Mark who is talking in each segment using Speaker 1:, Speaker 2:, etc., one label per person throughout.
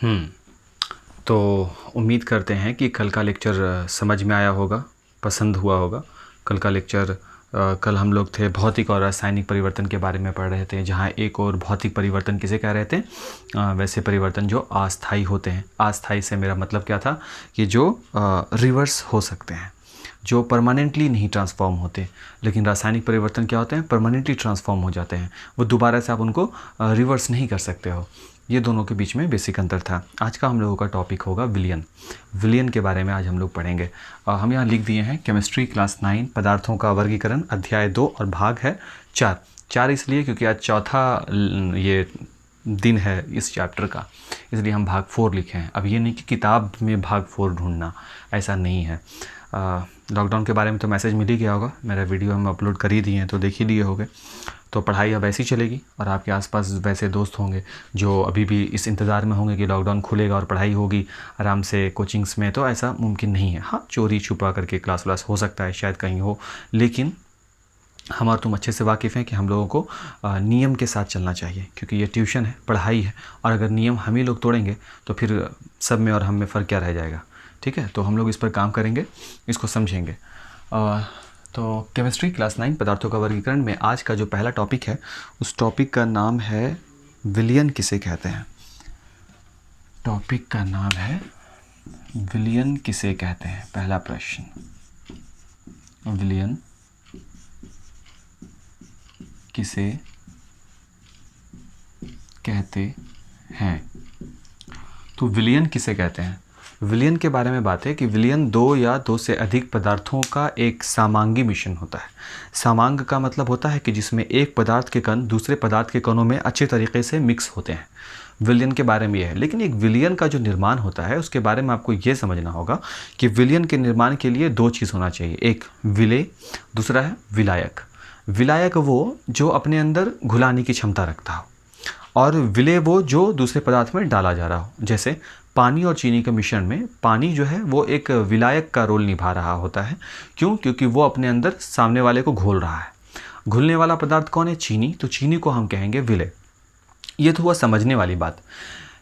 Speaker 1: हम्म तो उम्मीद करते हैं कि कल का लेक्चर समझ में आया होगा, पसंद हुआ होगा। कल का लेक्चर कल हम लोग थे भौतिक और रासायनिक परिवर्तन के बारे में पढ़ रहे थे, जहाँ एक और भौतिक परिवर्तन किसे कह रहे थे, वैसे परिवर्तन जो अस्थायी होते हैं। अस्थायी से मेरा मतलब क्या था कि जो रिवर्स हो सकते हैं, जो परमानेंटली नहीं ट्रांसफॉर्म होते। लेकिन रासायनिक परिवर्तन क्या होते हैं, परमानेंटली ट्रांसफॉर्म हो जाते हैं, वो दोबारा से आप उनको रिवर्स नहीं कर सकते हो। ये दोनों के बीच में बेसिक अंतर था। आज का हम लोगों का टॉपिक होगा विलयन। विलयन के बारे में आज हम लोग पढ़ेंगे। हम यहाँ लिख दिए हैं केमिस्ट्री क्लास 9 पदार्थों का वर्गीकरण अध्याय 2 और भाग है 4। 4 इसलिए क्योंकि आज चौथा ये दिन है इस चैप्टर का, इसलिए हम भाग 4 लिखे हैं। अब ये नहीं कि किताब में भाग 4 ढूंढना, ऐसा नहीं है। लॉकडाउन के बारे में तो मैसेज मिल ही गया होगा, मेरा वीडियो हम अपलोड कर ही दिए हैं तो देख ही लिए होंगे। तो पढ़ाई अब ऐसी चलेगी और आपके आसपास वैसे दोस्त होंगे जो अभी भी इस इंतज़ार में होंगे कि लॉकडाउन खुलेगा और पढ़ाई होगी आराम से कोचिंग्स में। तो ऐसा मुमकिन नहीं है। हाँ, चोरी छुपा करके क्लास व्लास हो सकता है, शायद कहीं हो, लेकिन हम और तुम अच्छे से वाकिफ़ हैं कि हम लोगों को नियम के साथ चलना चाहिए, क्योंकि ये ट्यूशन है, पढ़ाई है, और अगर नियम हम ही लोग तोड़ेंगे तो फिर सब में और हम में फ़र्क क्या रह जाएगा। ठीक है, तो हम लोग इस पर काम करेंगे, इसको समझेंगे। तो केमिस्ट्री क्लास 9 पदार्थों का वर्गीकरण में आज का जो पहला टॉपिक है, उस टॉपिक का नाम है विलयन किसे कहते हैं। टॉपिक का नाम है विलयन किसे कहते हैं। पहला प्रश्न, विलयन किसे कहते हैं। तो विलयन किसे कहते हैं। विलयन के बारे में बात है कि विलयन दो या दो से अधिक पदार्थों का एक समांगी मिश्रण होता है। समांग का मतलब होता है कि जिसमें एक पदार्थ के कण दूसरे पदार्थ के कणों में अच्छे तरीके से मिक्स होते हैं। विलयन के बारे में यह है। लेकिन एक विलयन का जो निर्माण होता है उसके बारे में आपको ये समझना होगा कि विलयन के निर्माण के लिए दो चीज़ होना चाहिए, एक विलेय, दूसरा है विलायक। विलायक वो जो अपने अंदर घुलाने की क्षमता रखता हो, और विलेय वो जो दूसरे पदार्थ में डाला जा रहा हो। जैसे पानी और चीनी के मिश्रण में पानी जो है वो एक विलायक का रोल निभा रहा होता है। क्यों? क्योंकि वो अपने अंदर सामने वाले को घोल रहा है। घुलने वाला पदार्थ कौन है? चीनी। तो चीनी को हम कहेंगे विलेय। ये तो हुआ समझने वाली बात।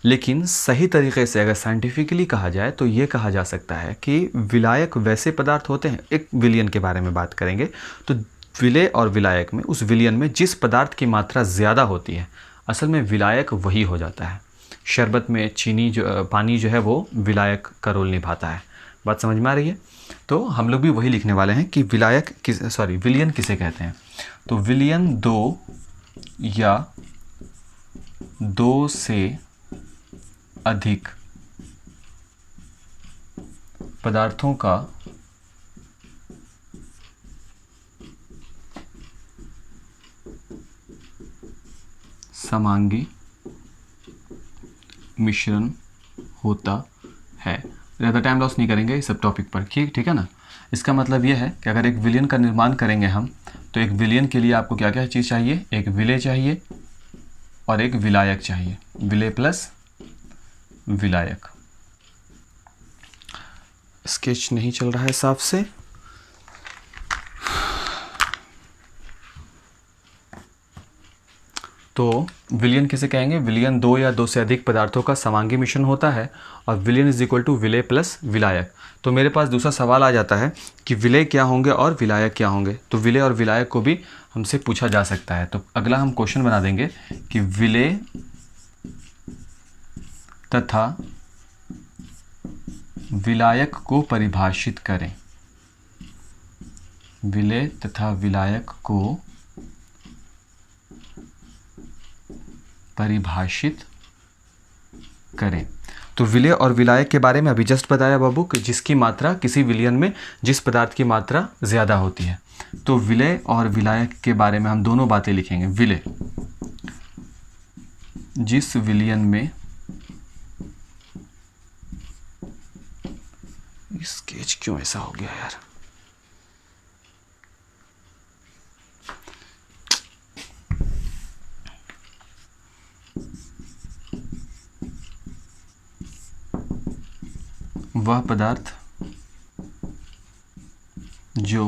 Speaker 1: लेकिन सही तरीके से अगर साइंटिफिकली कहा जाए तो ये कहा जा सकता है कि विलायक वैसे पदार्थ होते हैं, एक विलयन के बारे में बात करेंगे तो विलेय और विलायक में, उस विलयन में जिस पदार्थ की मात्रा ज़्यादा होती है, असल में विलायक वही हो जाता है। शरबत में चीनी जो पानी जो है वो विलायक का रोल निभाता है। बात समझ में आ रही है? तो हम लोग भी वही लिखने वाले हैं कि विलयन किसे कहते हैं। तो विलयन दो या दो से अधिक पदार्थों का समांगी मिश्रण होता है। ज़्यादा टाइम लॉस नहीं करेंगे इस सब टॉपिक पर, ठीक है ना। इसका मतलब यह है कि अगर एक विलयन का निर्माण करेंगे हम, तो एक विलयन के लिए आपको क्या क्या चीज़ चाहिए, एक विलेय चाहिए और एक विलायक चाहिए। विलेय प्लस विलायक। स्केच नहीं चल रहा है साफ से। तो विलयन किसे कहेंगे? विलयन दो या दो से अधिक पदार्थों का समांगी मिश्रण होता है, और विलयन इज इक्वल टू विलेय प्लस विलायक। तो मेरे पास दूसरा सवाल आ जाता है कि विलेय क्या होंगे और विलायक क्या होंगे। तो विलेय और विलायक को भी हमसे पूछा जा सकता है। तो अगला हम क्वेश्चन बना देंगे कि विलेय तथा विलायक को परिभाषित करें। विलेय तथा विलायक को परिभाषित करें। तो विलेय और विलायक के बारे में अभी जस्ट बताया बाबू कि जिसकी मात्रा किसी विलयन में जिस पदार्थ की मात्रा ज़्यादा होती है। तो विलेय और विलायक के बारे में हम दोनों बातें लिखेंगे। विलेय, जिस विलयन में, स्केच क्यों ऐसा हो गया यार, वह पदार्थ जो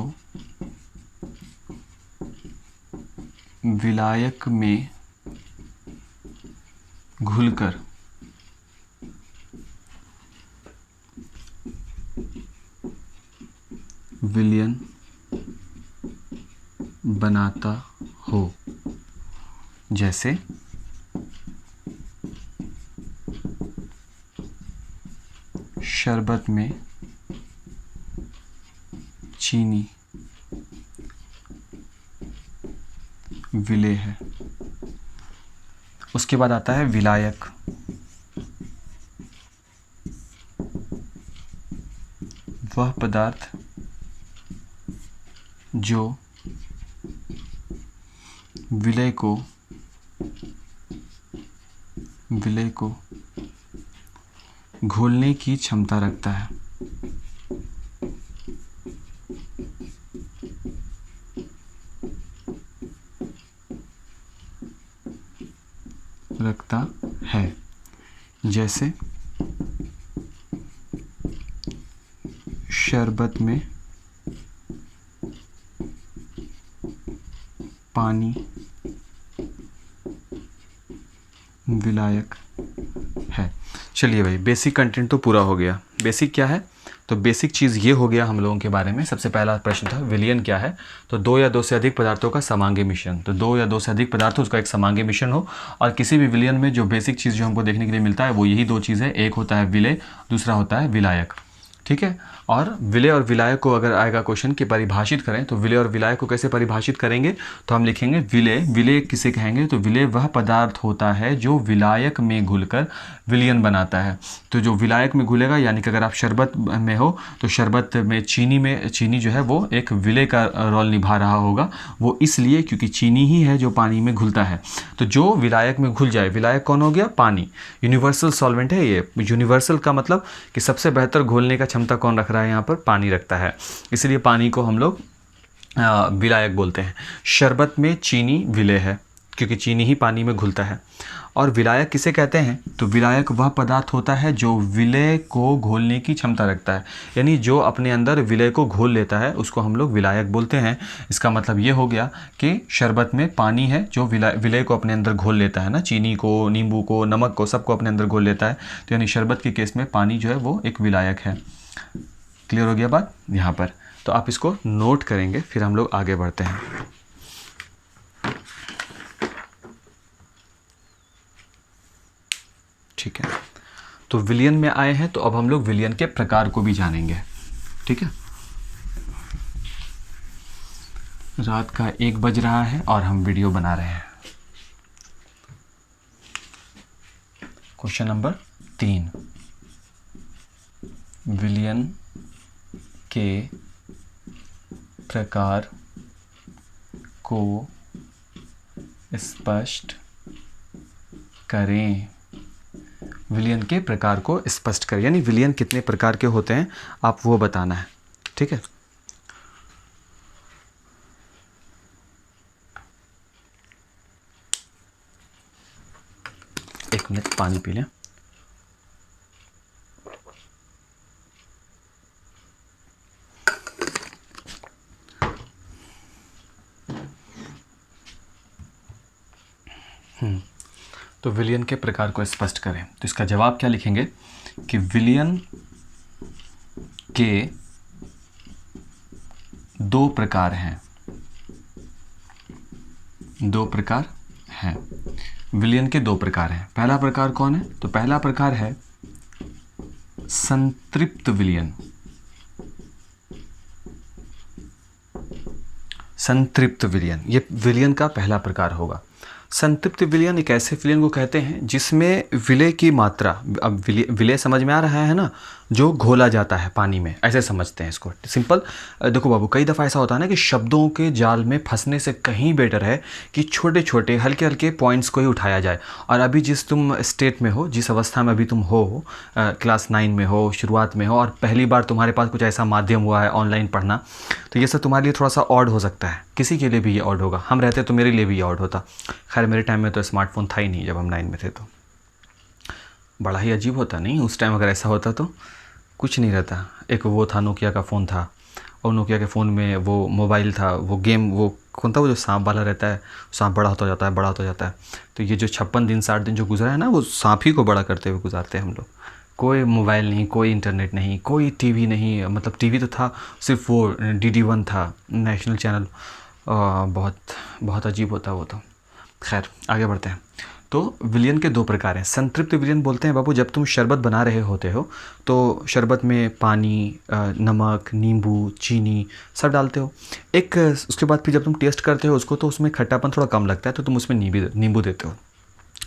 Speaker 1: विलायक में घुलकर विलयन बनाता हो। जैसे शरबत में चीनी विलेय है। उसके बाद आता है विलायक। वह पदार्थ जो विलेय को घोलने की क्षमता रखता है। जैसे शरबत में पानी विलायक है। चलिए भाई, बेसिक कंटेंट तो पूरा हो गया। बेसिक क्या है? तो बेसिक चीज़ ये हो गया हम लोगों के बारे में। सबसे पहला प्रश्न था विलयन क्या है? तो दो या दो से अधिक पदार्थों का समांगी मिश्रण। तो दो या दो से अधिक पदार्थ उसका एक समांगी मिश्रण हो। और किसी भी विलयन में जो बेसिक चीज़ जो हमको देखने के लिए मिलता है वो यही दो चीज़ है। एक होता है विलेय, दूसरा होता है विलायक। ठीक है। और विलेय और विलायक को अगर आएगा क्वेश्चन कि परिभाषित करें, तो विलेय और विलायक को कैसे परिभाषित करेंगे? तो हम लिखेंगे विलेय। विलेय किसे कहेंगे? तो विलेय वह पदार्थ होता है जो विलायक में घुलकर विलयन बनाता है। तो जो विलायक में घुलेगा, यानी कि अगर आप शरबत में हो तो शरबत में चीनी जो है वो एक विलेय का रोल निभा रहा होगा। वो इसलिए क्योंकि चीनी ही है जो पानी में घुलता है। तो जो विलायक में घुल जाए, विलायक कौन हो गया? पानी। यूनिवर्सल सॉल्वेंट है ये। यूनिवर्सल का मतलब कि सबसे बेहतर घोलने का क्षमता कौन रख रहा है? यहाँ पर पानी रखता है। इसलिए पानी को हम लोग विलायक बोलते हैं। शरबत में चीनी विलेय है क्योंकि चीनी ही पानी में घुलता है। और विलायक किसे कहते हैं? तो विलायक वह पदार्थ होता है जो विलेय को घोलने की क्षमता रखता है, यानी जो अपने अंदर विलेय को घोल लेता है उसको हम लोग विलायक बोलते हैं। इसका मतलब ये हो गया कि शरबत में पानी है जो विलेय को अपने अंदर घोल लेता है ना, चीनी को, नींबू को, नमक को, सबको अपने अंदर घोल लेता है। तो यानी शरबत के केस में पानी जो है वो एक विलायक है। क्लियर हो गया बात यहाँ पर? तो आप इसको नोट करेंगे, फिर हम लोग आगे बढ़ते हैं। ठीक है। तो विलयन में आए हैं, तो अब हम लोग विलयन के प्रकार को भी जानेंगे। ठीक है। रात का 1 बज रहा है और हम वीडियो बना रहे हैं। क्वेश्चन नंबर 3, विलयन के प्रकार को स्पष्ट करें। विलयन के प्रकार को स्पष्ट करें, यानी विलयन कितने प्रकार के होते हैं आप वो बताना है। ठीक है। एक मिनट पानी पी लें। तो विलयन के प्रकार को स्पष्ट करें, तो इसका जवाब क्या लिखेंगे कि विलयन के 2 प्रकार हैं। 2 प्रकार हैं। विलयन के 2 प्रकार हैं। पहला प्रकार कौन है? तो पहला प्रकार है संतृप्त विलयन। संतृप्त विलयन, ये विलयन का पहला प्रकार होगा। संतृप्त विलयन एक ऐसे विलयन को कहते हैं जिसमें विलेय की मात्रा, अब विलेय समझ में आ रहा है ना, जो घोला जाता है पानी में, ऐसे समझते हैं इसको। सिंपल देखो बाबू, कई दफ़ा ऐसा होता है ना कि शब्दों के जाल में फंसने से कहीं बेटर है कि छोटे छोटे हल्के हल्के पॉइंट्स को ही उठाया जाए। और अभी जिस तुम स्टेट में हो, जिस अवस्था में अभी तुम हो, क्लास 9 में हो, शुरुआत में हो, और पहली बार तुम्हारे पास कुछ ऐसा माध्यम हुआ है ऑनलाइन पढ़ना, तो ये सब तुम्हारे लिए थोड़ा सा ऑड हो सकता है। किसी के लिए भी ये ऑड होगा। हम रहते तो मेरे लिए भी ये ऑड होता। खैर मेरे टाइम में तो स्मार्टफोन था ही नहीं जब हम 9 में थे, तो बड़ा ही अजीब होता नहीं उस टाइम। अगर ऐसा होता तो कुछ नहीं रहता। एक वो था, नोकिया का फ़ोन था, और नोकिया के फ़ोन में वो मोबाइल था, वो गेम, वो कौन था वो जो सांप वाला रहता है, सांप बड़ा होता जाता है। तो ये जो 56 दिन 60 दिन जो गुजरा है ना, वो सांप ही को बड़ा करते हुए गुजारते हैं हम लोग। कोई मोबाइल नहीं, कोई इंटरनेट नहीं, कोई टीवी नहीं, मतलब टीवी तो था, सिर्फ वो DD1 था, नेशनल चैनल। बहुत बहुत अजीब होता वो तो। खैर आगे बढ़ते हैं। तो विलयन के दो प्रकार हैं। संतृप्त विलयन बोलते हैं बाबू, जब तुम शरबत बना रहे होते हो तो शरबत में पानी, नमक, नींबू, चीनी सब डालते हो। एक उसके बाद फिर जब तुम टेस्ट करते हो उसको तो उसमें खट्टापन थोड़ा कम लगता है तो तुम उसमें नींबू देते हो।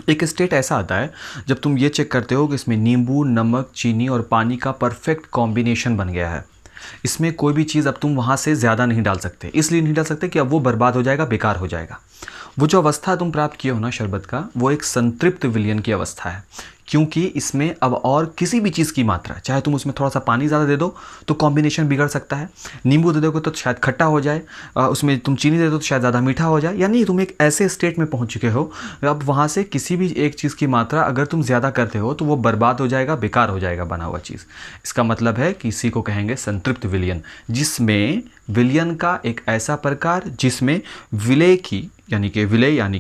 Speaker 1: एक स्टेट ऐसा आता है जब तुम ये चेक करते हो कि इसमें नींबू, नमक, चीनी और पानी का परफेक्ट कॉम्बिनेशन बन गया है। इसमें कोई भी चीज़ अब तुम वहाँ से ज़्यादा नहीं डाल सकते, इसलिए नहीं डाल सकते कि अब वो बर्बाद हो जाएगा, बेकार हो जाएगा। वो जो अवस्था तुम प्राप्त किए हो ना शरबत का, वो एक संतृप्त विलयन की अवस्था है, क्योंकि इसमें अब और किसी भी चीज़ की मात्रा, चाहे तुम उसमें थोड़ा सा पानी ज़्यादा दे दो तो कॉम्बिनेशन बिगड़ सकता है, नींबू दे दोगे तो शायद खट्टा हो जाए, उसमें तुम चीनी दे दो तो शायद ज़्यादा मीठा हो जाए। यानी तुम एक ऐसे स्टेट में पहुंच चुके हो, अब वहाँ से किसी भी एक चीज़ की मात्रा अगर तुम ज़्यादा करते हो तो वो बर्बाद हो जाएगा, बेकार हो जाएगा बना हुआ चीज़। इसका मतलब है कि इसी को कहेंगे संतृप्त विलयन, जिसमें विलयन का एक ऐसा प्रकार जिसमें विलेय की यानी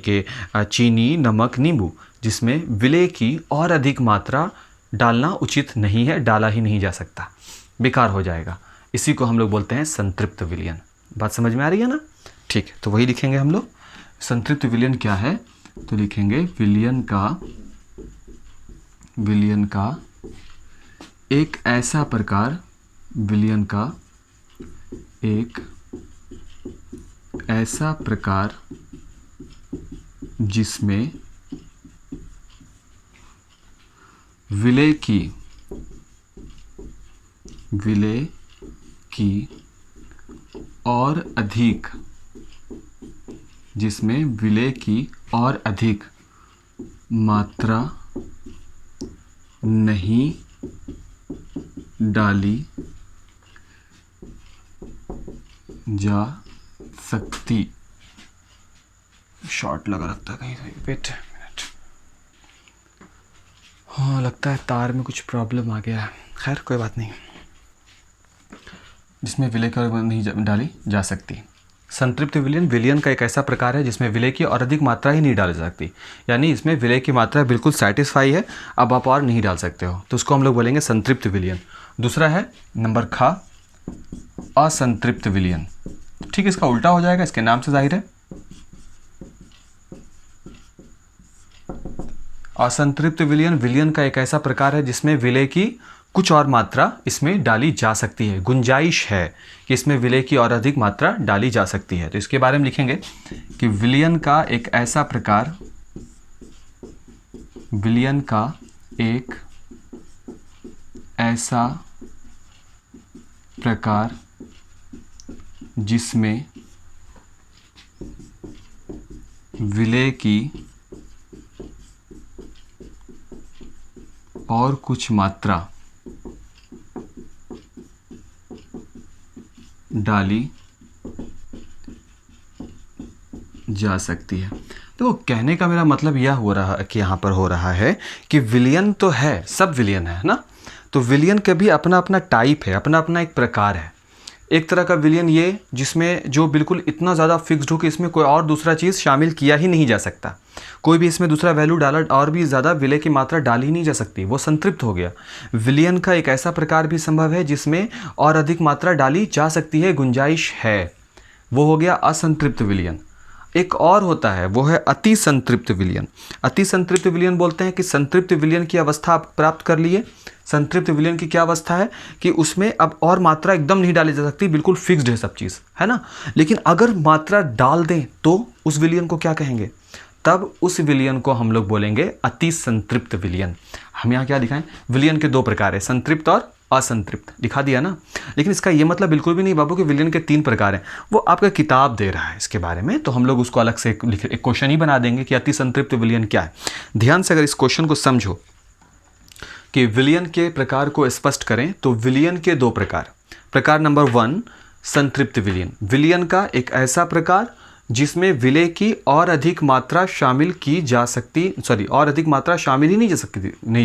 Speaker 1: कि चीनी, नमक, नींबू, जिसमें विलेय की और अधिक मात्रा डालना उचित नहीं है, डाला ही नहीं जा सकता, बेकार हो जाएगा। इसी को हम लोग बोलते हैं संतृप्त विलयन। बात समझ में आ रही है ना? ठीक है, तो वही लिखेंगे हम लोग। संतृप्त विलयन क्या है? तो लिखेंगे विलयन का एक ऐसा प्रकार, विलयन का एक ऐसा प्रकार जिसमें विलेय की और अधिक, जिसमें विलेय की और अधिक मात्रा नहीं डाली जा सकती। शॉर्ट लगा लगता है कहीं वेट मिनट। हाँ, लगता है तार में कुछ प्रॉब्लम आ गया है। खैर कोई बात नहीं। जिसमें विलेय की और नहीं डाली जा सकती। संतृप्त विलयन, विलयन का एक ऐसा प्रकार है जिसमें विलेय की और अधिक मात्रा ही नहीं डाली जा सकती। यानी इसमें विलेय की मात्रा बिल्कुल सेटिस्फाई है, अब आप और नहीं डाल सकते हो, तो उसको हम लोग बोलेंगे संतृप्त विलयन। दूसरा है नंबर ख, असंतृप्त विलयन। ठीक, इसका उल्टा हो जाएगा, इसके नाम से जाहिर है। असंतृप्त विलयन, विलयन का एक ऐसा प्रकार है जिसमें विलेय की कुछ और मात्रा इसमें डाली जा सकती है, गुंजाइश है कि इसमें विलेय की और अधिक मात्रा डाली जा सकती है। तो इसके बारे में लिखेंगे कि विलयन का एक ऐसा प्रकार, विलयन का एक ऐसा प्रकार जिसमें विलेय की और कुछ मात्रा डाली जा सकती है। तो कहने का मेरा मतलब यह हो रहा कि यहाँ पर हो रहा है कि विलयन तो है, सब विलयन है ना, तो विलयन का भी अपना अपना टाइप है, अपना अपना एक प्रकार है। एक तरह का विलयन ये जिसमें जो बिल्कुल इतना ज़्यादा फिक्स्ड हो कि इसमें कोई और दूसरा चीज़ शामिल किया ही नहीं जा सकता, कोई भी इसमें दूसरा वैल्यू डाला और भी ज़्यादा विलेय की मात्रा डाली ही नहीं जा सकती, वो संतृप्त हो गया। विलयन का एक ऐसा प्रकार भी संभव है जिसमें और अधिक मात्रा डाली जा सकती है, गुंजाइश है, वो हो गया असंतृप्त विलयन। एक और होता है, वो है अति संतृप्त विलयन। अति संतृप्त विलयन बोलते हैं कि संतृप्त विलयन की अवस्था आप प्राप्त कर लिए। संतृप्त विलयन की क्या अवस्था है कि उसमें अब और मात्रा एकदम नहीं डाली जा सकती, बिल्कुल फिक्स्ड है सब चीज़, है ना। लेकिन अगर मात्रा डाल दें तो उस विलयन को क्या कहेंगे? तब उस विलयन को हम लोग बोलेंगे अति संतृप्त विलयन। हम यहाँ क्या दिखाएं? विलयन के दो प्रकार है, संतृप्त और असंतृप्त, दिखा दिया ना। लेकिन इसका ये मतलब बिल्कुल भी नहीं बाबू कि विलयन के 3 प्रकार हैं, वो आपका किताब दे रहा है इसके बारे में, तो हम लोग उसको अलग से एक क्वेश्चन ही बना देंगे कि अति संतृप्त विलयन क्या है। ध्यान से अगर इस क्वेश्चन को समझो कि विलयन के प्रकार को स्पष्ट करें तो विलयन के 2 प्रकार। प्रकार नंबर 1 संतृप्त विलयन, विलयन का एक ऐसा प्रकार जिसमें विलेय की और अधिक मात्रा शामिल की जा सकती, और अधिक मात्रा शामिल ही नहीं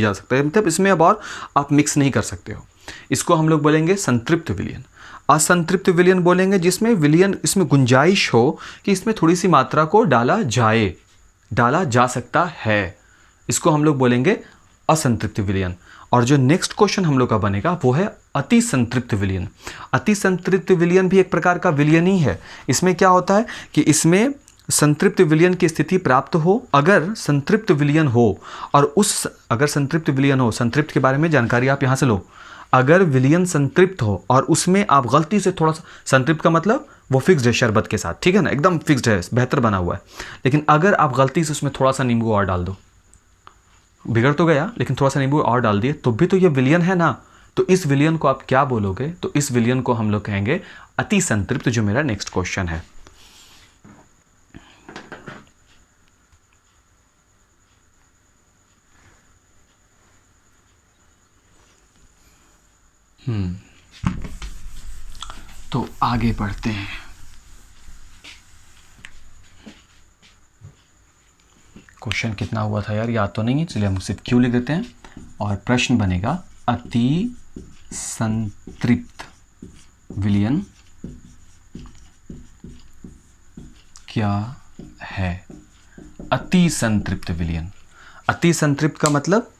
Speaker 1: जा सकता, मतलब इसमें अब और आप मिक्स नहीं कर सकते हो, इसको हम लोग बोलेंगे संतृप्त विलयन। असंतृप्त विलयन बोलेंगे जिसमें विलयन, इसमें गुंजाइश हो कि इसमें थोड़ी सी मात्रा को डाला जा सकता है, इसको हम लोग बोलेंगे असंतृप्त विलयन। और जो नेक्स्ट क्वेश्चन हम लोग का बनेगा वो है अति संतृप्त विलयन। अति संतृप्त विलयन भी एक प्रकार का विलयन ही है। इसमें क्या होता है कि इसमें संतृप्त विलयन की स्थिति प्राप्त हो, अगर संतृप्त विलयन हो और अगर संतृप्त विलयन हो, संतृप्त के बारे में जानकारी आप यहाँ से लो। अगर विलयन संतृप्त हो और उसमें आप गलती से थोड़ा सा, संतृप्त का मतलब वो फिक्स्ड है शरबत के साथ, ठीक है ना, एकदम फिक्स्ड है, बेहतर बना हुआ है, लेकिन अगर आप गलती से उसमें थोड़ा सा नींबू और डाल दो, बिगड़ तो गया लेकिन थोड़ा सा नींबू और डाल दिए, तो भी तो ये विलयन है ना। तो इस विलयन को आप क्या बोलोगे? तो इस विलयन को हम लोग कहेंगे अति संतृप्त, जो मेरा नेक्स्ट क्वेश्चन है। तो आगे बढ़ते हैं। क्वेश्चन कितना हुआ था यार, याद तो नहीं है, चलिए हम सिर्फ क्यों लिख देते हैं। और प्रश्न बनेगा अति संतृप्त विलयन क्या है? अति संतृप्त विलयन। अति संतृप्त का मतलब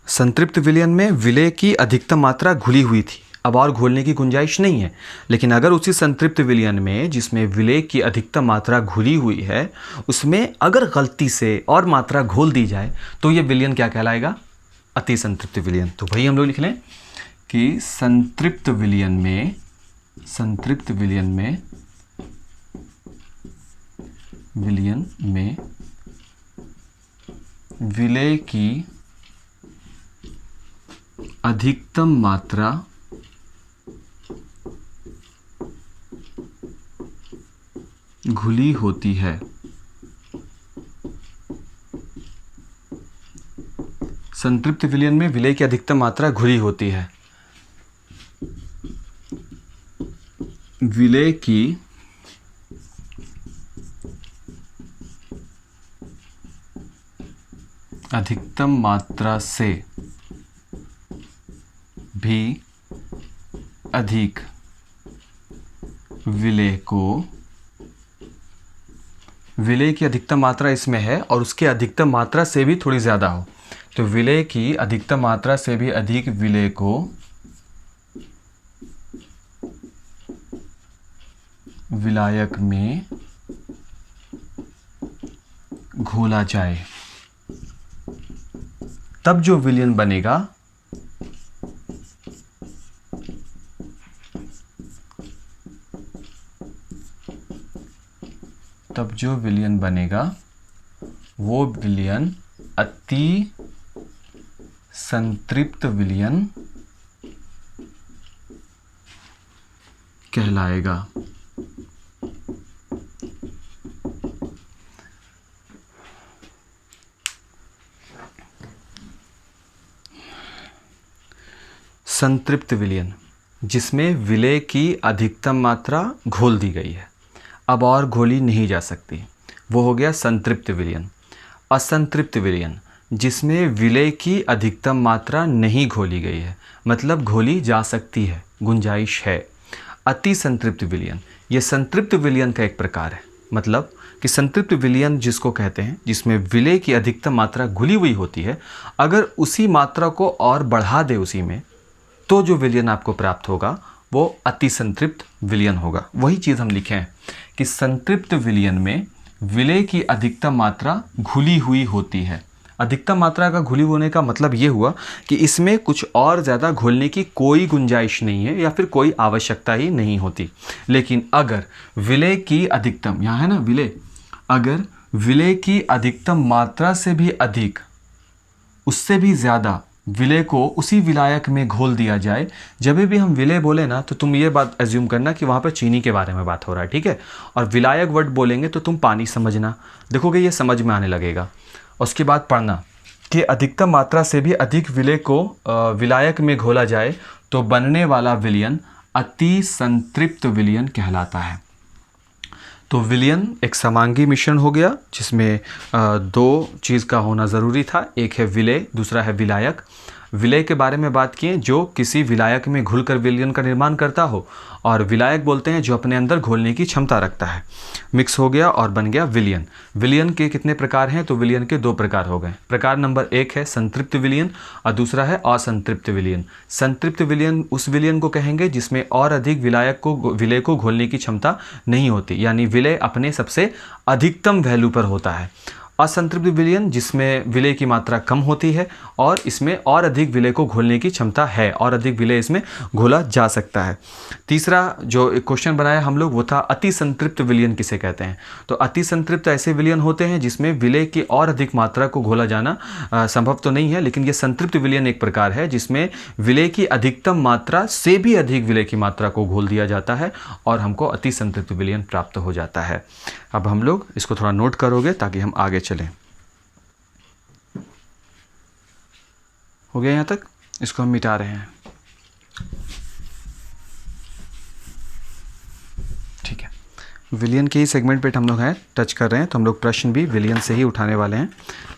Speaker 1: संतृप्त विलयन में विलय की अधिकतम मात्रा घुली हुई थी, अब और घोलने की गुंजाइश नहीं है। लेकिन अगर उसी संतृप्त विलयन में जिसमें विलय की अधिकतम मात्रा घुली हुई है, उसमें अगर गलती से और मात्रा घोल दी जाए तो ये विलयन क्या कहलाएगा? अति संतृप्त विलयन। तो वही हम लोग लिख लें कि संतृप्त विलयन में विलय की अधिकतम मात्रा घुली होती है। संतृप्त विलयन में विलय की अधिकतम मात्रा घुली होती है। विलय की अधिकतम मात्रा से भी अधिक विलय की अधिकतम मात्रा इसमें है और उसके अधिकतम मात्रा से भी थोड़ी ज़्यादा हो, तो विलय की अधिकतम मात्रा से भी अधिक विलय को विलायक में घोला जाए, तब जो विलयन बनेगा वो विलयन अति संतृप्त विलयन कहलाएगा। संतृप्त विलयन जिसमें विलय की अधिकतम मात्रा घोल दी गई है, अब और घोली नहीं जा सकती, वो हो गया संतृप्त विलयन। असंतृप्त विलयन जिसमें विलय की अधिकतम मात्रा नहीं घोली गई है, मतलब घोली जा सकती है, गुंजाइश है। अति संतृप्त विलयन, ये संतृप्त विलयन का एक प्रकार है। मतलब कि संतृप्त विलयन जिसको कहते हैं जिसमें विलय की अधिकतम मात्रा घुली हुई होती है, अगर उसी मात्रा को और बढ़ा दे उसी में, तो जो विलयन आपको प्राप्त होगा वो अति संतृप्त विलयन होगा। वही चीज़ हम लिखे हैं कि संतृप्त विलयन में विलय की अधिकतम मात्रा घुली हुई होती है। अधिकतम मात्रा का घुली होने का मतलब ये हुआ कि इसमें कुछ और ज़्यादा घोलने की कोई गुंजाइश नहीं है या फिर कोई आवश्यकता ही नहीं होती। लेकिन अगर विलय की अधिकतम, यहाँ है ना विलय, अगर विलय की अधिकतम मात्रा से भी अधिक, उससे भी ज़्यादा विलय को उसी विलायक में घोल दिया जाए, जब भी हम विलय बोले ना तो तुम ये बात एज्यूम करना कि वहाँ पर चीनी के बारे में बात हो रहा है, ठीक है। और विलायक वर्ड बोलेंगे तो तुम पानी समझना, देखोगे ये समझ में आने लगेगा। उसके बाद पढ़ना कि अधिकतम मात्रा से भी अधिक विलय को विलायक में घोला जाए तो बनने वाला विलयन अति संतृप्त विलयन कहलाता है। तो विलयन एक समांगी मिश्रण हो गया जिसमें दो चीज़ का होना ज़रूरी था, एक है विलय, दूसरा है विलायक। विलय के बारे में बात किए जो किसी विलायक में घुलकर विलयन का निर्माण करता हो, और विलायक बोलते हैं जो अपने अंदर घोलने की क्षमता रखता है। मिक्स हो गया और बन गया विलयन। विलयन के कितने प्रकार हैं? तो विलयन के 2 प्रकार हो गए। प्रकार नंबर 1 है संतृप्त विलयन और दूसरा है असंतृप्त विलयन। संतृप्त विलयन उस विलयन को कहेंगे जिसमें और अधिक विलय को घोलने की क्षमता नहीं होती, यानी विलय अपने सबसे अधिकतम वैल्यू पर होता है। असंतृप्त विलयन जिसमें विलय की मात्रा कम होती है और इसमें और अधिक विलय को घोलने की क्षमता है, और अधिक विलय इसमें घोला जा सकता है। तीसरा जो एक क्वेश्चन बनाया हम लोग वो था अति संतृप्त विलयन किसे कहते हैं। तो अति संतृप्त ऐसे विलयन होते हैं जिसमें विलय की और अधिक मात्रा को घोला जाना संभव तो नहीं है, लेकिन ये संतृप्त विलयन एक प्रकार है जिसमें विलय की अधिकतम मात्रा से भी अधिक विलय की मात्रा को घोल दिया जाता है और हमको अति संतृप्त विलयन प्राप्त हो जाता है। अब हम लोग इसको थोड़ा नोट करोगे ताकि हम आगे चलें। हो गया यहाँ तक? इसको हम मिटा रहे हैं। ठीक है, विलयन के ही सेगमेंट पे हम लोग हैं टच कर रहे हैं, तो हम लोग प्रश्न भी विलयन से ही उठाने वाले हैं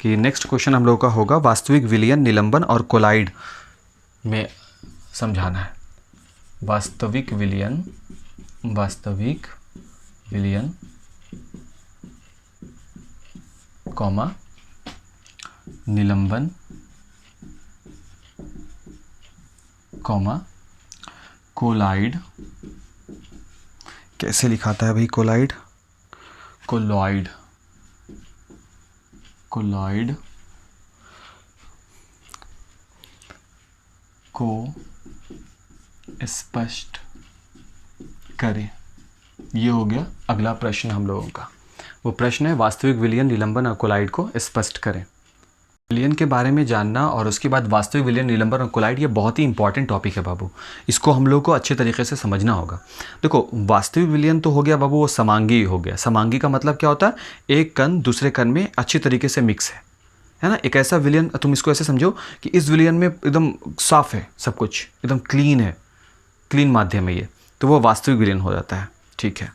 Speaker 1: कि नेक्स्ट क्वेश्चन हम लोग का होगा वास्तविक विलयन, निलंबन और कोलाइड में समझाना है। वास्तविक विलयन कॉमा निलंबन कॉमा कोलाइड। कैसे लिखाता है भाई कोलाइड? कोलॉइड को स्पष्ट करें। ये हो गया अगला प्रश्न हम लोगों का। वो प्रश्न है वास्तविक विलयन, निलंबन और कोलाइड को स्पष्ट करें। विलयन के बारे में जानना और उसके बाद वास्तविक विलयन, निलंबन और कोलाइड, ये बहुत ही इंपॉर्टेंट टॉपिक है बाबू। इसको हम लोग को अच्छे तरीके से समझना होगा। देखो, वास्तविक विलयन तो हो गया बाबू, वो समांगी हो गया। समांगी का मतलब क्या होता है? एक कण दूसरे कण में अच्छी तरीके से मिक्स है ना। एक ऐसा विलयन, तुम इसको ऐसे समझो कि इस विलयन में एकदम साफ है, सब कुछ एकदम क्लीन है, क्लीन माध्यम है ये, तो वो वास्तविक विलयन हो जाता है। ठीक है,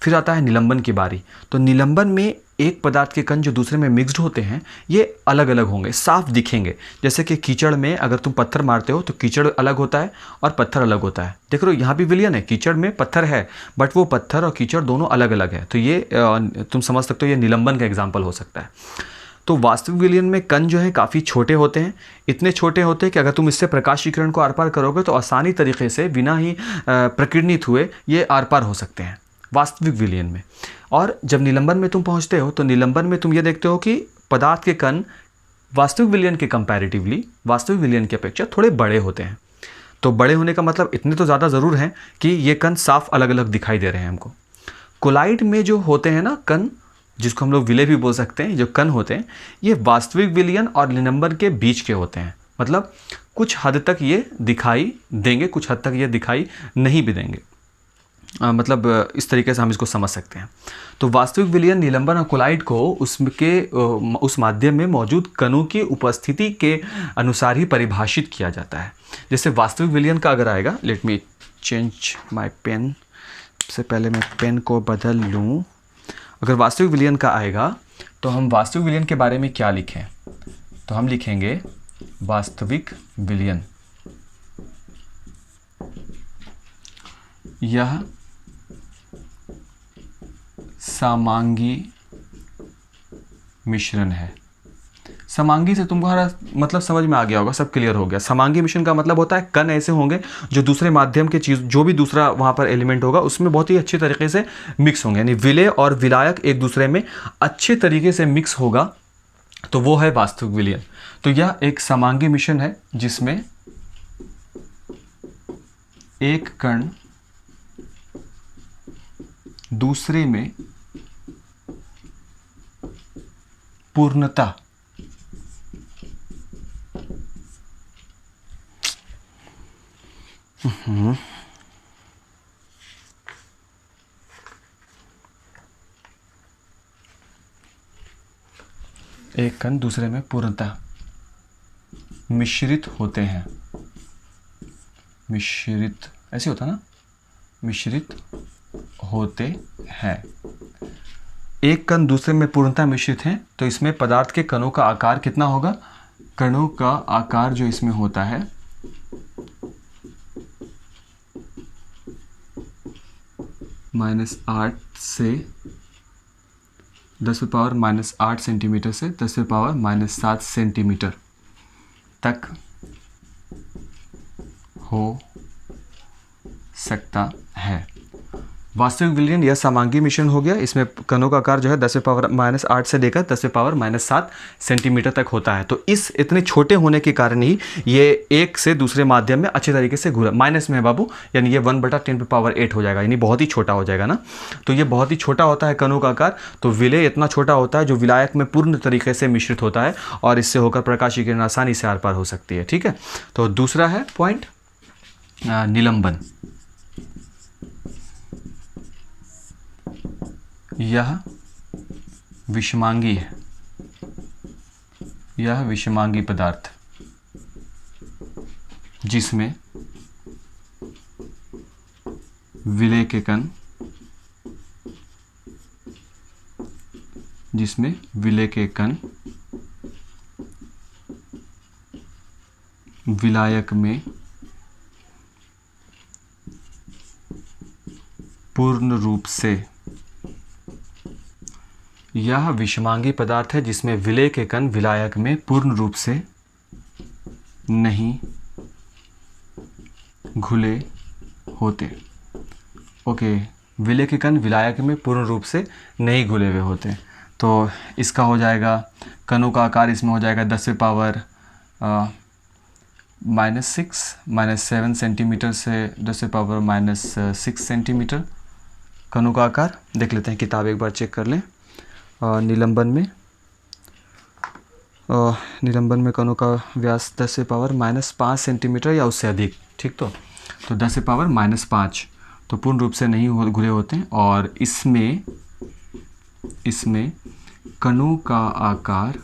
Speaker 1: फिर आता है निलंबन की बारी। तो निलंबन में एक पदार्थ के कण जो दूसरे में मिक्स्ड होते हैं ये अलग अलग होंगे, साफ दिखेंगे। जैसे कि कीचड़ में अगर तुम पत्थर मारते हो तो कीचड़ अलग होता है और पत्थर अलग होता है। देख रहे हो, यहाँ भी विलयन है, कीचड़ में पत्थर है बट वो पत्थर और कीचड़ दोनों अलग अलग है। तो ये तुम समझ सकते हो, ये निलंबन का एग्जाम्पल हो सकता है। तो वास्तविक विलयन में कण जो है काफ़ी छोटे होते हैं, इतने छोटे होते हैं कि अगर तुम इससे प्रकाश की किरण को आर पार करोगे तो आसानी तरीके से बिना ही प्रकीर्णित हुए ये आर पार हो सकते हैं वास्तविक विलयन में। और जब निलंबन में तुम पहुंचते हो तो निलंबन में तुम ये देखते हो कि पदार्थ के कण वास्तविक विलयन के कंपैरेटिवली, वास्तविक विलयन की अपेक्षा थोड़े बड़े होते हैं। तो बड़े होने का मतलब इतने तो ज़्यादा ज़रूर हैं कि ये कण साफ अलग अलग दिखाई दे रहे हैं हमको। कोलाइड में जो होते हैं ना कण, जिसको हम लोग विलय भी बोल सकते हैं, जो कण होते हैं ये वास्तविक विलयन और निलंबन के बीच के होते हैं। मतलब कुछ हद तक ये दिखाई देंगे, कुछ हद तक ये दिखाई नहीं भी देंगे। मतलब इस तरीके से हम इसको समझ सकते हैं। तो वास्तविक विलयन, निलंबन और कोलाइड को उस माध्यम में मौजूद कणों की उपस्थिति के अनुसार ही परिभाषित किया जाता है। जैसे वास्तविक विलयन का अगर आएगा, let me change my pen, सबसे पहले मैं पेन को बदल लूँ। अगर वास्तविक विलयन का आएगा तो हम वास्तविक विलयन के बारे में क्या लिखें? तो हम लिखेंगे वास्तविक विलयन यह समांगी मिश्रण है। समांगी से तुम्हारा मतलब समझ में आ गया होगा, सब क्लियर हो गया। समांगी मिश्रण का मतलब होता है कण ऐसे होंगे जो दूसरे माध्यम के चीज, जो भी दूसरा वहां पर एलिमेंट होगा उसमें बहुत ही अच्छे तरीके से मिक्स होंगे, यानी विलय और विलायक एक दूसरे में अच्छे तरीके से मिक्स होगा, तो वो है वास्तविक विलयन। तो यह एक समांगी मिश्रण है जिसमें एक कण दूसरे में पूर्णता एक कण दूसरे में पूर्णता मिश्रित होते हैं। मिश्रित ऐसे होता ना, मिश्रित होते हैं। एक कण दूसरे में पूर्णता मिश्रित है तो इसमें पदार्थ के कणों का आकार कितना होगा? कणों का आकार जो इसमें होता है -8 से 10⁻⁻8 सेंटीमीटर से 10⁻⁻7 सेंटीमीटर तक हो सकता है। वास्तविक विलयन यह समांगी मिश्रण हो गया। इसमें कणों का आकार जो है 10⁻⁻8 से लेकर 10⁻�7 सेंटीमीटर तक होता है। तो इस इतने छोटे होने के कारण ही ये एक से दूसरे माध्यम में अच्छे तरीके से घुला, माइनस में है बाबू, यानी ये 1/10⁸ हो जाएगा, यानी बहुत ही छोटा हो जाएगा ना। तो ये बहुत ही छोटा होता है कणों का आकार। तो विलय इतना छोटा होता है जो विलायक में पूर्ण तरीके से मिश्रित होता है और इससे होकर प्रकाश की किरण आसानी से आर पार हो सकती है। ठीक है, तो दूसरा है पॉइंट निलंबन। यह विषमांगी है, यह विषमांगी पदार्थ जिसमें विलय के कण विलायक में पूर्ण रूप से, यह विषमांगी पदार्थ है जिसमें विलय के कण विलायक में पूर्ण रूप से नहीं घुले होते। ओके, विलय के कण विलायक में पूर्ण रूप से नहीं घुले हुए होते। तो इसका हो जाएगा, कणों का आकार इसमें हो जाएगा 10⁻⁻6 -7 सेंटीमीटर से 10⁻⁻6 सेंटीमीटर कणों का आकार। देख लेते हैं, किताब एक बार चेक कर लें। निलंबन में कणों का व्यास 10⁻⁻5 सेंटीमीटर या उससे अधिक। ठीक, तो 10⁻⁻5 तो पूर्ण रूप से नहीं घुले होते हैं। और इसमें कणों का आकार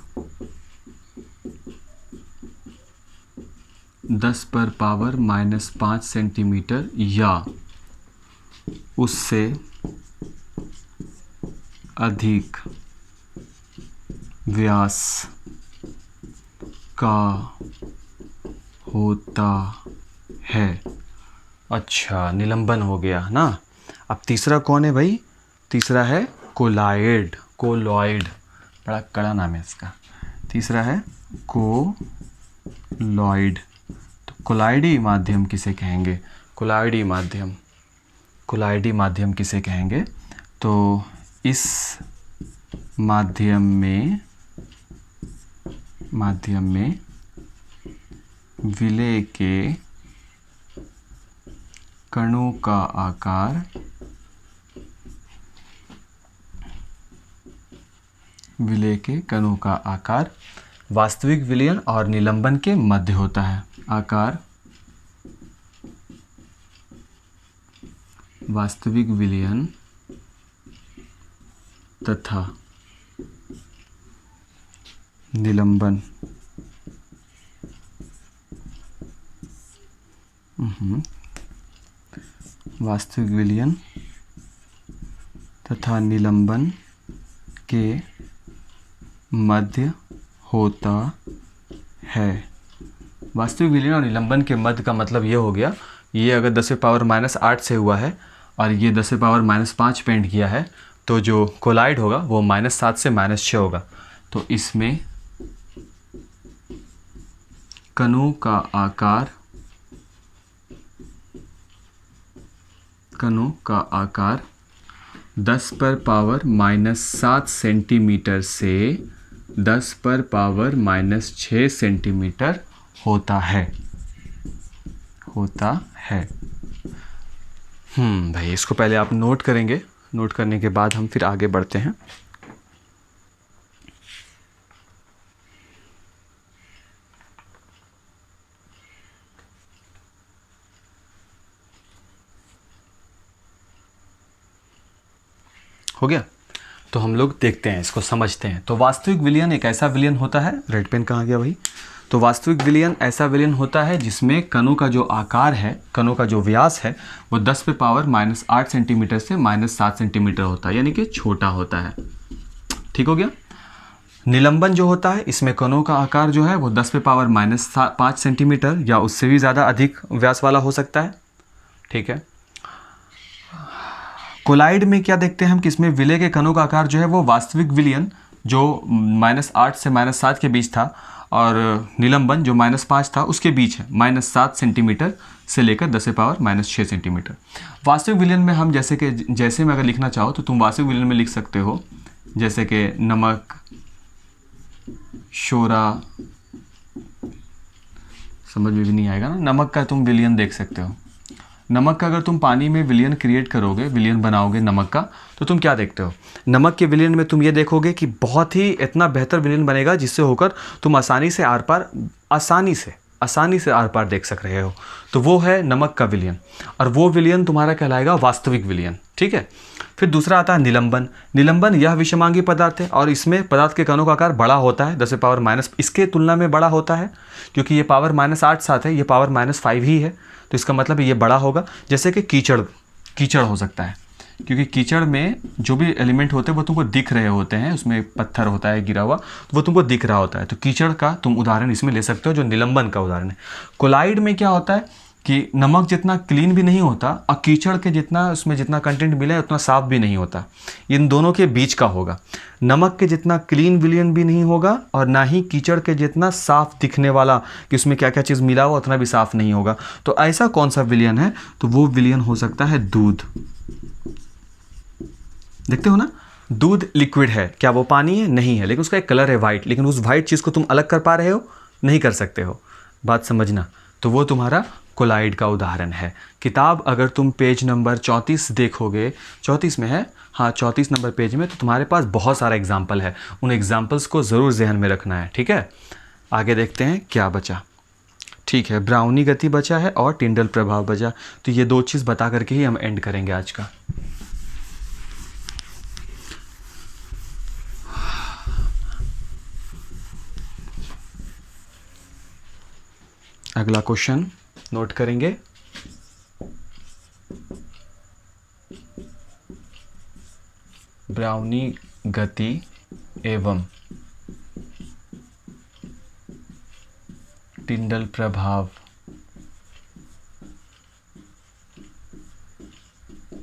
Speaker 1: 10⁻⁻5 सेंटीमीटर या उससे अधिक व्यास का होता है। अच्छा, निलंबन हो गया ना। अब तीसरा कौन है भाई? तीसरा है कोलॉइड। बड़ा कड़ा नाम है इसका। तीसरा है कोलॉइड। तो कोलॉइडी माध्यम किसे कहेंगे? कोलॉइडी माध्यम किसे कहेंगे? तो इस माध्यम में विलय के कणों का आकार वास्तविक विलयन और निलंबन के मध्य होता है। आकार वास्तविक विलयन तथा निलंबन वास्तविक विलयन तथा निलंबन के मध्य होता है। वास्तविक विलयन और निलंबन के मध्य का मतलब ये हो गया, ये अगर 10⁻⁻8 से हुआ है और ये 10⁻⁻5 पेंट किया है, तो जो कोलॉइड होगा वो -7 से -6 होगा। तो इसमें कणों का आकार 10⁻⁻7 सेंटीमीटर से 10⁻⁻6 सेंटीमीटर होता है। भाई इसको पहले आप नोट करेंगे, नोट करने के बाद हम फिर आगे बढ़ते हैं। हो गया? तो हम लोग देखते हैं, इसको समझते हैं। तो वास्तविक विलयन एक ऐसा विलयन होता है, रेड पेन कहाँ गया भाई? तो वास्तविक विलयन ऐसा विलयन होता है जिसमें कणों का जो आकार है, कणों का जो व्यास है, वो 10⁻⁻8 सेंटीमीटर से -7 सेंटीमीटर होता है, यानी कि छोटा होता है। ठीक हो गया? निलंबन जो होता है इसमें कणों का आकार जो है वो 10 पे पावर -5 सेंटीमीटर या उससे भी ज़्यादा अधिक व्यास वाला हो सकता है। ठीक है। कोलाइड में क्या देखते हैं हम कि इसमें विलय के कणों का आकार जो है वो वास्तविक विलयन जो -8 से -7 के बीच था और निलंबन जो -5 था उसके बीच है, -7 सेंटीमीटर से लेकर 10 पावर -6 सेंटीमीटर। वास्तविक विलयन में हम जैसे मैं अगर लिखना चाहो तो तुम वास्तविक विलयन में लिख सकते हो, जैसे कि नमक, शोरा, समझ में भी नहीं आएगा ना, नमक का तुम विलयन देख सकते हो। नमक का अगर तुम पानी में विलयन क्रिएट करोगे, विलयन बनाओगे नमक का, तो तुम क्या देखते हो? नमक के विलयन में तुम ये देखोगे कि बहुत ही इतना बेहतर विलयन बनेगा जिससे होकर तुम आसानी से आर पार देख सक रहे हो। तो वो है नमक का विलयन और वो विलयन तुम्हारा कहलाएगा वास्तविक विलयन। ठीक है। फिर दूसरा आता है निलंबन। निलंबन यह विषमांगी पदार्थ है और इसमें पदार्थ के कणों का आकार बड़ा होता है, 10 पावर माइनस इसके तुलना में बड़ा होता है, क्योंकि ये पावर -8 साथ है, ये पावर -5 ही है, तो इसका मतलब ये बड़ा होगा। जैसे कि कीचड़ हो सकता है, क्योंकि कीचड़ में जो भी एलिमेंट होते हैं वो तुमको दिख रहे होते हैं, उसमें पत्थर होता है गिरा हुआ, तो वो तुमको दिख रहा होता है, तो कीचड़ का तुम उदाहरण इसमें ले सकते हो, जो निलंबन का उदाहरण है। कोलाइड में क्या होता है कि नमक जितना क्लीन भी नहीं होता और कीचड़ के जितना उसमें जितना कंटेंट मिला है उतना साफ भी नहीं होता, इन दोनों के बीच का होगा। नमक के जितना क्लीन विलयन भी नहीं होगा और ना ही कीचड़ के जितना साफ दिखने वाला कि उसमें क्या क्या चीज़ मिला हुआ उतना भी साफ नहीं होगा। तो ऐसा कौन सा विलयन है? तो वो विलयन हो सकता है दूध। देखते हो ना, दूध लिक्विड है, क्या वो पानी है? नहीं है, लेकिन उसका एक कलर है वाइट, लेकिन उस वाइट चीज़ को तुम अलग कर पा रहे हो? नहीं कर सकते हो, बात समझना। तो वो तुम्हारा कोलाइड का उदाहरण है। किताब अगर तुम पेज नंबर 34 देखोगे, 34 में है, हाँ 34 नंबर पेज में, तो तुम्हारे पास बहुत सारा एग्जाम्पल है, उन एग्जाम्पल्स को ज़रूर जहन में रखना है। ठीक है, आगे देखते हैं क्या बचा। ठीक है, ब्राउनी गति बचा है और टिंडल प्रभाव बचा, तो ये दो चीज़ बता करके ही हम एंड करेंगे आज का। अगला क्वेश्चन नोट करेंगे। ब्राउनी गति एवं टिंडल प्रभाव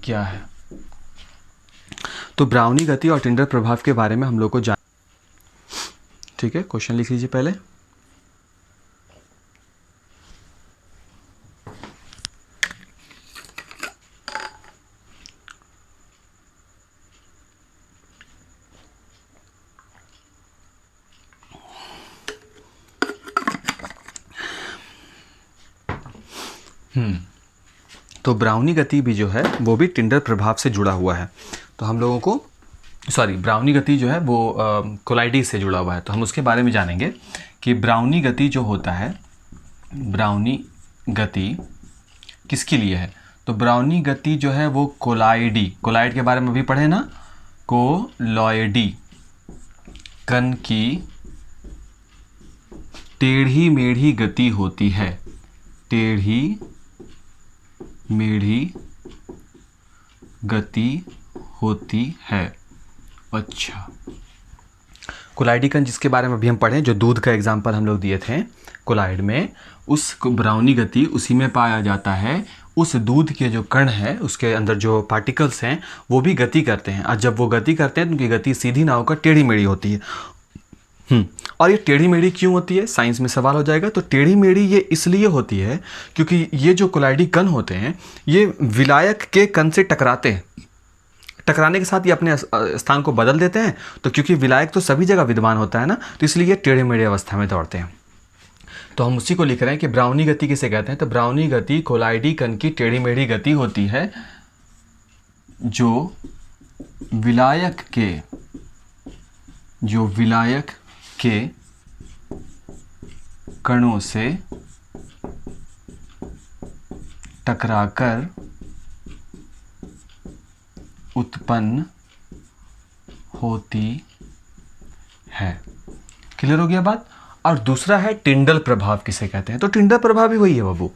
Speaker 1: क्या है? तो ब्राउनी गति और टिंडल प्रभाव के बारे में हम लोग को जान। ठीक है, क्वेश्चन लिख लीजिए पहले। तो ब्राउनी गति भी जो है वो भी टिंडल प्रभाव से जुड़ा हुआ है, तो हम लोगों को ब्राउनी गति जो है वो कोलाइडी से जुड़ा हुआ है, तो हम उसके बारे में जानेंगे कि ब्राउनी गति जो होता है, ब्राउनी गति किसके लिए है? तो ब्राउनी गति जो है वो कोलाइड के बारे में भी पढ़े ना, कोलॉयडी कण की टेढ़ी मेढ़ी गति होती है, टेढ़ी मेढ़ी गति होती है। अच्छा, कोलाइडी कण जिसके बारे में अभी हम पढ़े, जो दूध का एग्जाम्पल हम लोग दिए थे कोलाइड में, उस ब्राउनी गति उसी में पाया जाता है। उस दूध के जो कण है उसके अंदर जो पार्टिकल्स हैं वो भी गति करते हैं, और जब वो गति करते हैं तो उनकी गति सीधी ना होकर टेढ़ी मेढ़ी होती है। और ये टेढ़ी मेढ़ी क्यों होती है, साइंस में सवाल हो जाएगा। तो टेढ़ी मेढ़ी ये इसलिए होती है क्योंकि ये जो कोलाइडी कण होते हैं ये विलायक के कण से टकराते हैं, टकराने के साथ ये अपने स्थान को बदल देते हैं। तो क्योंकि विलायक तो सभी जगह विद्यमान होता है ना, तो इसलिए ये टेढ़े मेढ़े अवस्था में दौड़ते हैं। तो हम उसी को लिख रहे हैं कि ब्राउनी गति किसे कहते हैं। तो ब्राउनी गति कोलाइडी कण की टेढ़ी मेढ़ी गति होती है जो विलायक के कणों से टकराकर उत्पन्न होती है। क्लियर हो गया बात। और दूसरा है टिंडल प्रभाव किसे कहते हैं। तो टिंडल प्रभाव भी वही है बाबू।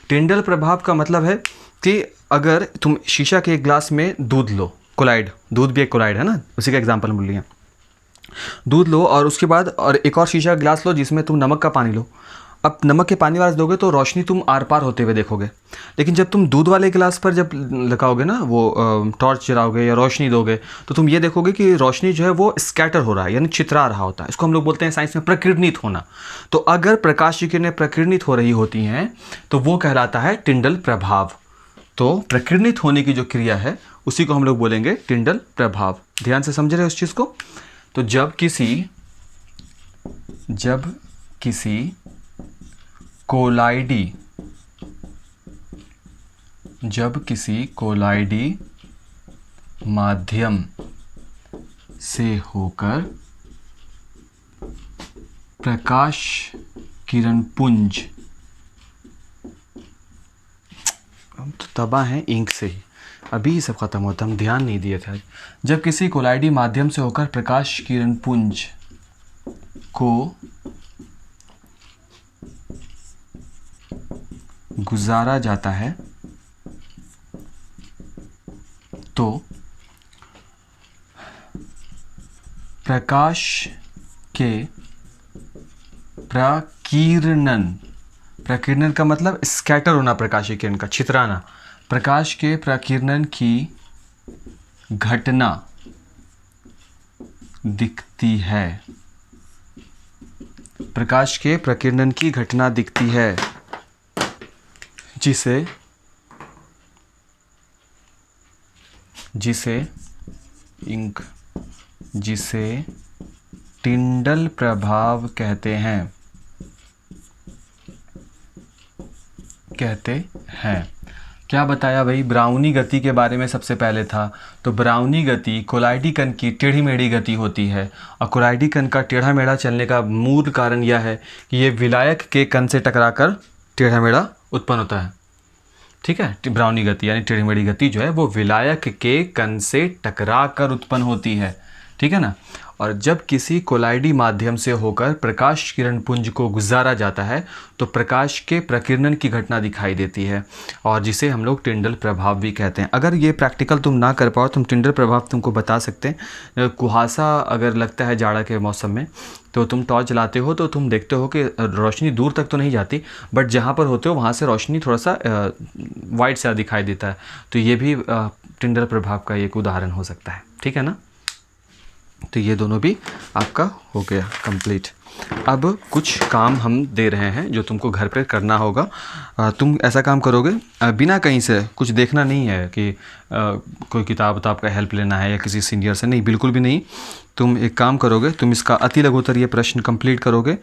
Speaker 1: टिंडल प्रभाव का मतलब है कि अगर तुम शीशा के एक ग्लास में दूध लो, कोलाइड, दूध भी एक कोलाइड है ना, उसी का एग्जाम्पल बोल लिया। दूध लो और उसके बाद और एक और शीशा का गिलास लो जिसमें तुम नमक का पानी लो। अब नमक के पानी वाला दोगे तो रोशनी तुम आर पार होते हुए देखोगे, लेकिन जब तुम दूध वाले गिलास पर जब लगाओगे ना वो टॉर्च जलाओगे या रोशनी दोगे तो तुम ये देखोगे कि रोशनी जो है वो स्कैटर हो रहा है, यानी छितरा रहा होता है। इसको हम लोग बोलते हैं साइंस में प्रकीर्णित होना। तो अगर प्रकाश की किरणें प्रकीर्णित हो रही होती हैं तो वो कहलाता है टिंडल प्रभाव। तो प्रकीर्णित होने की जो क्रिया है उसी को हम लोग बोलेंगे टिंडल प्रभाव। ध्यान से समझ रहे हो इस चीज़ को। तो जब किसी कोलाइडी माध्यम से होकर प्रकाश किरण पुंज, हम तो तबाह हैं इंक से ही, अभी सब खत्म होता, हम ध्यान नहीं दिए थे। जब किसी कोलाइडी माध्यम से होकर प्रकाश किरण पुंज को गुजारा जाता है तो प्रकाश के प्रकीर्णन का मतलब स्कैटर होना, प्रकाश की किरण का छितराना। प्रकाश के प्रकीर्णन की घटना दिखती है, प्रकाश के प्रकीर्णन की घटना दिखती है जिसे टिंडल प्रभाव कहते हैं। क्या बताया भाई? ब्राउनी गति के बारे में सबसे पहले था। तो ब्राउनी गति कोलाइडी कण की टेढ़ी मेढ़ी गति होती है, और कोलाइडी कण का टेढ़ा मेढ़ा चलने का मूल कारण यह है कि ये विलायक के कण से टकराकर टेढ़ा मेढ़ा उत्पन्न होता है। ठीक है, ब्राउनी गति यानी टेढ़ी मेढ़ी गति जो है वो विलायक के कण से टकरा कर उत्पन्न होती है। ठीक है ना। और जब किसी कोलाइडी माध्यम से होकर प्रकाश किरण पुंज को गुजारा जाता है तो प्रकाश के प्रकीर्णन की घटना दिखाई देती है, और जिसे हम लोग टिंडल प्रभाव भी कहते हैं। अगर ये प्रैक्टिकल तुम ना कर पाओ तुम टिंडल प्रभाव तुमको बता सकते हैं। कुहासा अगर लगता है जाड़ा के मौसम में तो तुम टॉर्च जलाते हो तो तुम देखते हो कि रोशनी दूर तक तो नहीं जाती, बट जहाँ पर होते हो वहाँ से रोशनी थोड़ा सा वाइट सा दिखाई देता है। तो ये भी टिंडल प्रभाव का एक उदाहरण हो सकता है। ठीक है ना। तो ये दोनों भी आपका हो गया कंप्लीट। अब कुछ काम हम दे रहे हैं जो तुमको घर पे करना होगा। तुम ऐसा काम करोगे बिना कहीं से कुछ देखना नहीं है कि कोई किताब का हेल्प लेना है या किसी सीनियर से, नहीं, बिल्कुल भी नहीं। तुम एक काम करोगे, तुम इसका अति लघुत्तरीय प्रश्न कंप्लीट करोगे,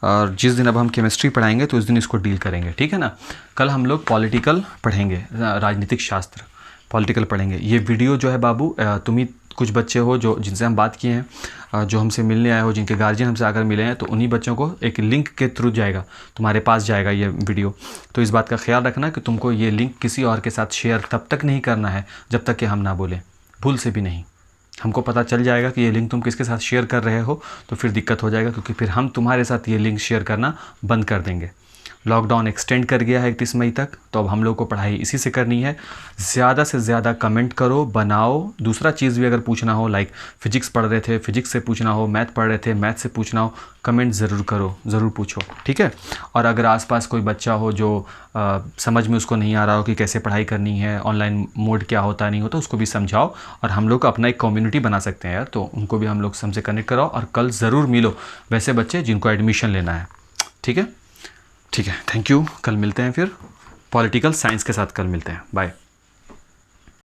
Speaker 1: और जिस दिन अब हम केमिस्ट्री पढ़ाएंगे तो उस दिन इसको डील करेंगे। ठीक है ना। कल हम लोग पॉलिटिकल पढ़ेंगे, राजनीतिक शास्त्र पॉलिटिकल पढ़ेंगे। ये वीडियो जो है बाबू, तुम ही कुछ बच्चे हो जो जिनसे हम बात किए हैं, जो हमसे मिलने आए हो, जिनके गार्जियन हमसे आकर मिले हैं, तो उन्हीं बच्चों को एक लिंक के थ्रू जाएगा, तुम्हारे पास जाएगा ये वीडियो। तो इस बात का ख्याल रखना कि तुमको ये लिंक किसी और के साथ शेयर तब तक नहीं करना है जब तक कि हम ना बोलें, भूल से भी नहीं। हमको पता चल जाएगा कि ये लिंक तुम किसके साथ शेयर कर रहे हो तो फिर दिक्कत हो जाएगा, क्योंकि फिर हम तुम्हारे साथ ये लिंक शेयर करना बंद कर देंगे। लॉकडाउन एक्सटेंड कर गया है 31 मई तक, तो अब हम लोग को पढ़ाई इसी से करनी है। ज़्यादा से ज़्यादा कमेंट करो, बनाओ। दूसरा चीज़ भी अगर पूछना हो, लाइक फिजिक्स पढ़ रहे थे, फिजिक्स से पूछना हो, मैथ पढ़ रहे थे, मैथ से पूछना हो, कमेंट ज़रूर करो, ज़रूर पूछो। ठीक है। और अगर आसपास कोई बच्चा हो जो समझ में उसको नहीं आ रहा हो कि कैसे पढ़ाई करनी है, ऑनलाइन मोड क्या होता नहीं होता, उसको भी समझाओ। और हम लोग अपना एक कम्युनिटी बना सकते हैं यार, तो उनको भी हम लोग हमसे कनेक्ट कराओ, और कल ज़रूर मिलो वैसे बच्चे जिनको एडमिशन लेना है। ठीक है। ठीक है, थैंक यू। कल मिलते हैं फिर, पॉलिटिकल साइंस के साथ कल मिलते हैं। बाय।